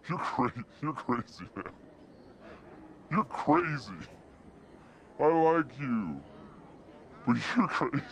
You're crazy, man. You're crazy. I like you, but you're crazy.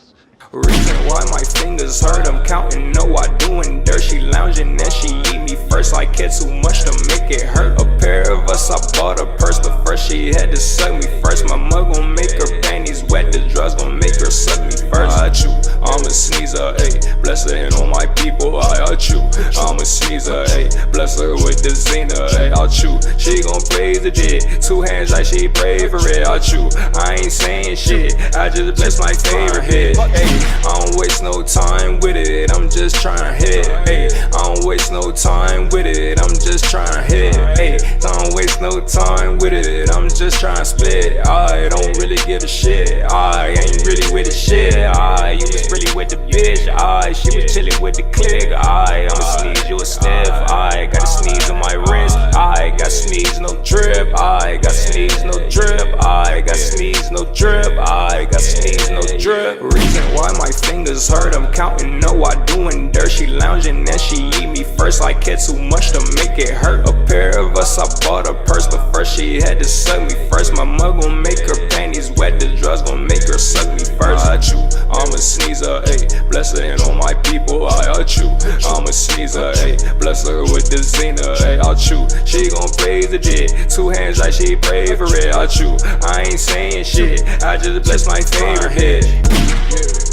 Reason why my fingers hurt, I'm counting, no I doing dirt. She lounging and she eat me first. I care too much to make it hurt. A pair of us, I bought a purse, but first she had to suck me first. My mug gon' make her panties wet, the drugs gon' make her suck me first. I chew, I'm a sneezer, ayy, bless her and all my people, I chew. I'm a sneezer, ayy, bless her with the Xena, ayy, I'll chew. She gon' praise the dick, 2 hands like she pray for it, I'll chew. I ain't saying shit, I just bless my favorite hit. I don't waste no time with it, I'm just tryna hit. Ay, I don't waste no time with it, I'm just tryna hit. Ay, I don't waste no time with it, I'm just tryna split. I don't really give a shit, I ain't really with the shit. You was really with the bitch, she was chillin' with the click. I'ma sneeze, you a sniff. I gotta sneeze on my wrist. I got sneeze, no drip. I got sneeze, no drip. I got sneeze, no drip. I got sneeze, no drip. Reason why my fingers hurt, I'm counting, no I doing dirt. She lounging and she eat me first. I care too much to make it hurt. A pair of us, I bought a purse, but first she had to suck me first. My mug gon' make her panties wet, the drugs gon' make her suck me first. I chew, I'm a sneezer, ayy, bless her and all my people, I chew. I'm a sneezer, ayy, bless her with the Xena, ayy, I'll chew. She gon' praise the dick, 2 hands like she pray for it, I chew. I ain't saying shit, I just bless my favorite hit.